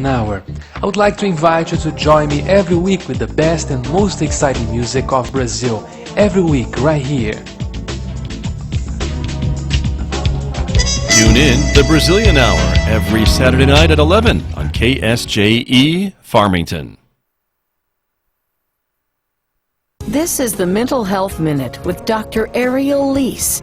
an hour. I would like to invite you to join me every week with the best and most exciting music of Brazil. Every week, right here. Tune in the Brazilian Hour every Saturday night at 11 on KSJE Farmington. This is the Mental Health Minute with Dr. Ariel Leese.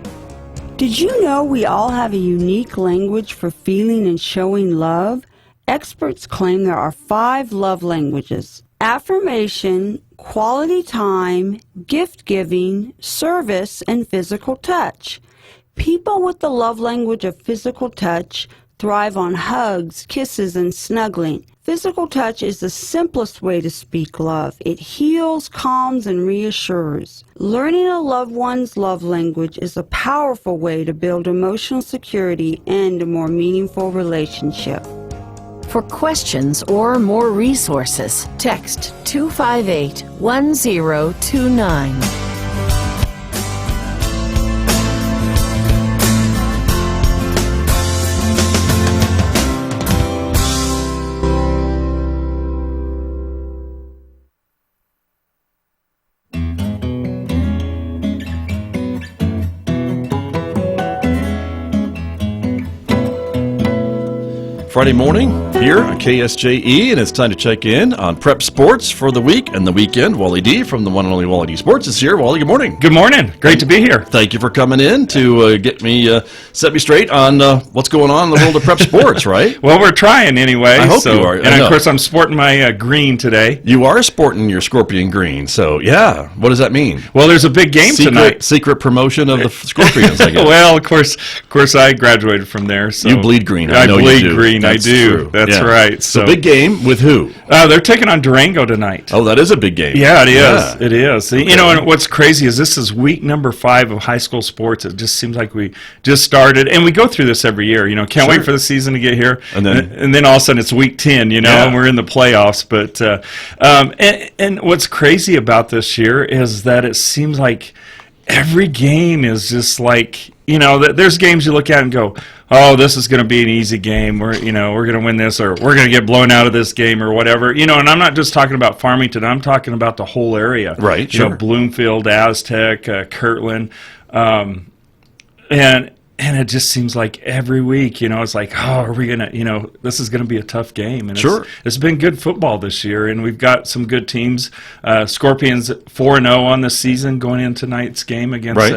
Did you know we all have a unique language for feeling and showing love? Experts claim there are 5 love languages: affirmation, quality time, gift-giving, service, and physical touch. People with the love language of physical touch thrive on hugs, kisses, and snuggling. Physical touch is the simplest way to speak love. It heals, calms, and reassures. Learning a loved one's love language is a powerful way to build emotional security and a more meaningful relationship. For questions or more resources, text 258-1029. Friday morning here on KSJE, and it's time to check in on prep sports for the week and the weekend. Wally D from the one and only Wally D Sports is here. Wally, good morning. Good morning. Great to be here. Thank you for coming in to set me straight on what's going on in the world of prep sports, right? Well, we're trying anyway. I hope you are. And of course, I'm sporting my green today. You are sporting your Scorpion green, so yeah. What does that mean? Well, there's a big game tonight. Secret promotion of the Scorpions, I guess. Well, of course, I graduated from there. So you bleed green. I know bleed you do. green. That's I do. True. That's right. So big game with who? They're taking on Durango tonight. Oh, that is a big game. Yeah, it is. Yeah. It is. Okay. You know, and what's crazy is this is week number 5 of high school sports. It just seems like we just started, and we go through this every year. You know, can't wait for the season to get here, and then all of a sudden it's week 10. You know, and we're in the playoffs. But and what's crazy about this year is that it seems like every game is just like, you know, there's games you look at and go, oh, this is going to be an easy game. We're going to win this, or we're going to get blown out of this game, or whatever. You know, and I'm not just talking about Farmington. I'm talking about the whole area. Right. You know, Bloomfield, Aztec, Kirtland, and it just seems like every week, you know, it's like, oh, are we going to, you know, this is going to be a tough game. And it's been good football this year, and we've got some good teams. Scorpions 4-0 on the season going into tonight's game against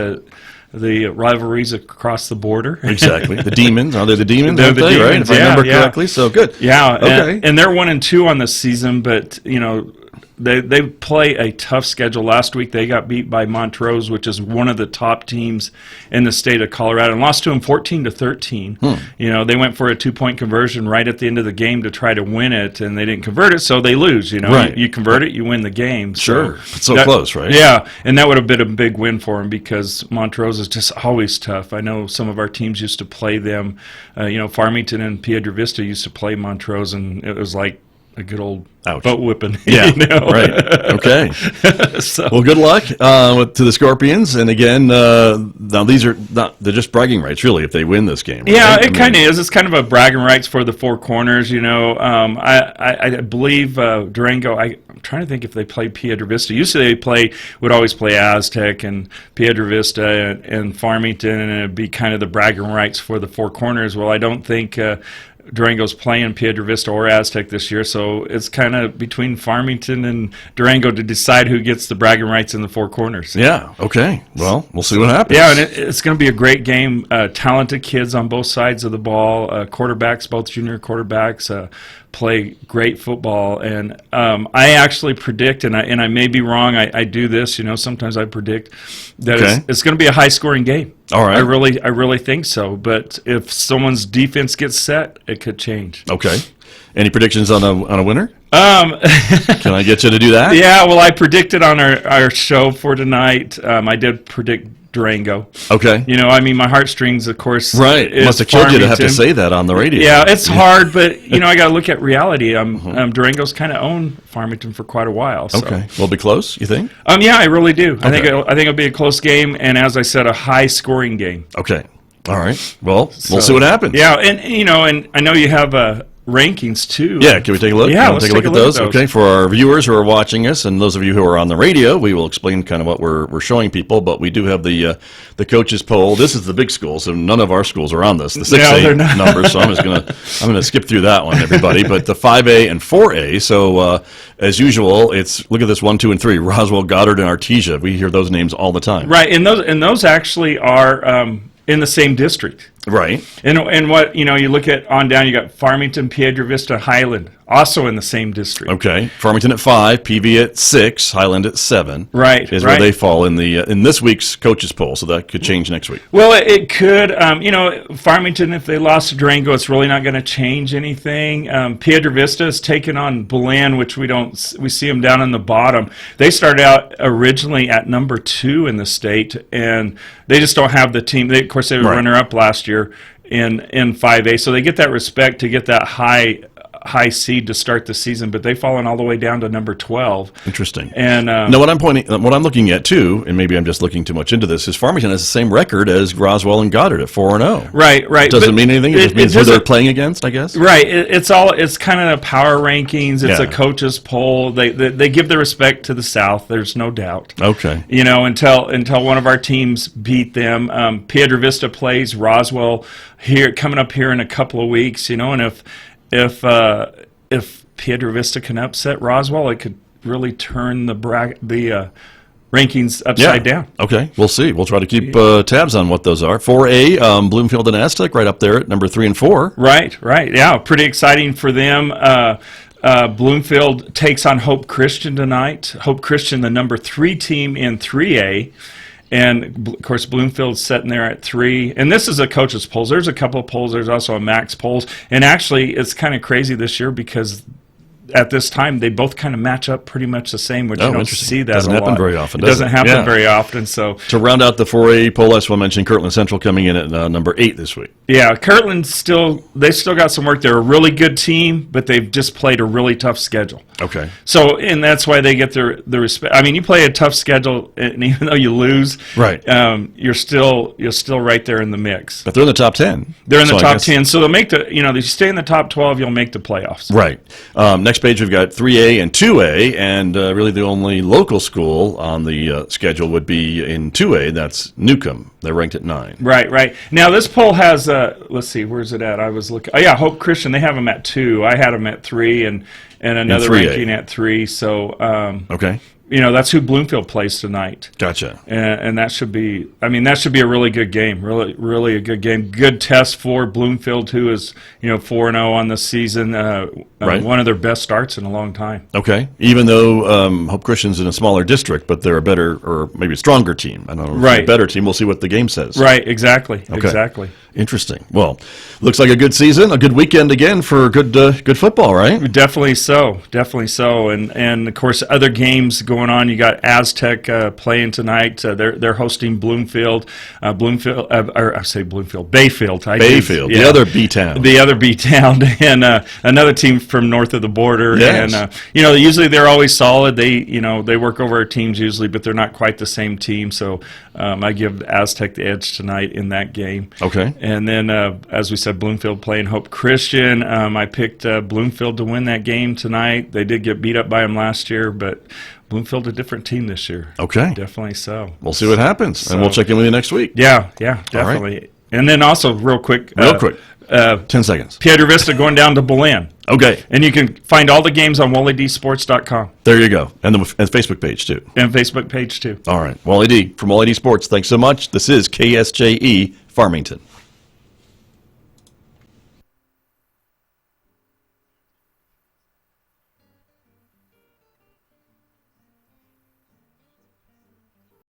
the rivalries across the border. Exactly. The Demons. Are they the Demons? They're the Demons, right? If I remember correctly. So good. Yeah. Okay. And they're 1-2 on the season, but, you know, they play a tough schedule. Last week they got beat by Montrose, which is one of the top teams in the state of Colorado, and lost to them 14-13. You know, they went for a 2-point conversion right at the end of the game to try to win it, and they didn't convert it, so they lose. You know, right. You convert it, you win the game. Sure, it's so close, right? Yeah, and that would have been a big win for them because Montrose is just always tough. I know some of our teams used to play them. You know, Farmington and Piedra Vista used to play Montrose, and it was like a good old butt whipping. Yeah, you know? Right. Okay. Well, good luck to the Scorpions. And again, now these are they're just bragging rights, really, if they win this game. Right? Yeah, it kind of is. It's kind of a bragging rights for the Four Corners. You know, I believe Durango. I'm trying to think if they played Piedra Vista. Usually they would always play Aztec and Piedra Vista and Farmington, and it'd be kind of the bragging rights for the Four Corners. Well, I don't think Durango's playing Piedra Vista or Aztec this year, so it's kind of between Farmington and Durango to decide who gets the bragging rights in the Four Corners. Yeah, okay. Well, we'll see what happens. Yeah, and it's going to be a great game. Talented kids on both sides of the ball. Quarterbacks, both junior quarterbacks, play great football. And I actually predict, and I may be wrong, I do this, you know, sometimes I predict that it's going to be a high-scoring game. All right. I really think so. But if someone's defense gets set, it could change. Okay. Any predictions on a winner? Can I get you to do that? Yeah, well, I predicted on our show for tonight. I did predict Durango. Okay. You know, I mean, my heartstrings, of course. Right. It must have killed you to have to say that on the radio. Yeah, it's hard, but, you know, I got to look at reality. Durango's kind of owned Farmington for quite a while. So. Okay. Will it be close, you think? Yeah, I really do. Okay. I think it'll be a close game, and as I said, a high-scoring game. Okay. All right. Well, we'll see what happens. Yeah, and, you know, and I know you have rankings too. Yeah, can we take a look? Yeah, let's take a look at those. Okay, for our viewers who are watching us and those of you who are on the radio, we will explain kind of what we're showing people. But we do have the coaches poll. This is the big schools, so none of our schools are on this. The 6A numbers. So I'm gonna skip through that one, everybody. But the 5A and 4A. So as usual, it's look at this 1, 2, and 3. Roswell, Goddard, and Artesia. We hear those names all the time. Right, and those actually are in the same district. Right. And what, you look at on down, you got Farmington, Piedra Vista, Highland, also in the same district. Okay. Farmington at 5, PV at 6, Highland at 7. Right. Is where they fall in in this week's coaches poll, so that could change next week. Well, it could. Farmington, if they lost to Durango, it's really not going to change anything. Piedra Vista is taking on Belen, which we see them down in the bottom. They started out originally at number 2 in the state, and they just don't have the team. Of course, they were runner-up last year in 5A, so they get that respect to get that high seed to start the season, but they've fallen all the way down to number 12. Interesting. And now, what I'm looking at too, and maybe I'm just looking too much into this, is Farmington has the same record as Roswell and Goddard at 4-0. Right. Doesn't mean anything. It just means who they're playing against, I guess. Right. It's kind of the power rankings. It's a coaches poll. They give the respect to the South. There's no doubt. Okay. Until one of our teams beat them. Piedra Vista plays Roswell coming up here in a couple of weeks. And if Piedra Vista can upset Roswell, it could really turn the rankings upside down. Okay, we'll see. We'll try to keep tabs on what those are. 4A, Bloomfield and Aztec right up there at number 3 and 4. Right. Yeah, pretty exciting for them. Bloomfield takes on Hope Christian tonight. Hope Christian, the number 3 team in 3A. And, of course, Bloomfield's sitting there at 3. And this is a coach's polls. There's a couple of polls. There's also a max polls. And actually, it's kind of crazy this year because at this time, they both kind of match up pretty much the same, which you don't see that doesn't a happen lot. very often. It doesn't happen very often. So to round out the 4A poll, I just want to mention Kirtland Central coming in at number 8 this week. Yeah, Kirtland still got some work. They're a really good team, but they've just played a really tough schedule. Okay. So, and that's why they get the respect. I mean, you play a tough schedule, and even though you lose, right, you're still right there in the mix. But they're in the top 10. They're in the top 10, so they'll make if you stay in the top 12, you'll make the playoffs. Right. Next page, we've got 3A and 2A, and really the only local school on the schedule would be in 2A. That's Newcomb. They're ranked at 9. Right. Now this poll has let's see, where's it at? I was looking. Oh yeah, Hope Christian. They have them at 2. I had them at 3, and another ranking at 3. So okay. That's who Bloomfield plays tonight. Gotcha. And that should be a really good game. Really a good game. Good test for Bloomfield, who is 4-0 on the season. Right. One of their best starts in a long time. Okay. Even though Hope Christian's in a smaller district, but they're a better or maybe a stronger team. I don't know. Right. A better team. We'll see what the game says. Right. Exactly. Okay. Exactly. Interesting. Well, looks like a good season, a good weekend again for good football, right? Definitely so. And of course, other games going on. You got Aztec playing tonight. They're hosting Bloomfield. Bayfield. Bayfield, the other B town. The other B town, and another team from north of the border. Yes. And usually they're always solid. They work over our teams usually, but they're not quite the same team. So I give Aztec the edge tonight in that game. Okay. And then, as we said, Bloomfield playing Hope Christian. I picked Bloomfield to win that game tonight. They did get beat up by them last year, but Bloomfield a different team this year. Okay. Definitely so. We'll see what happens, and we'll check in with you next week. Yeah, definitely. Right. And then also, real quick. 10 seconds. Piedra Vista going down to Belen. Okay. And you can find all the games on WallyDSports.com. There you go. And the Facebook page, too. And Facebook page, too. All right. Wally D from Wally D Sports. Thanks so much. This is KSJE Farmington.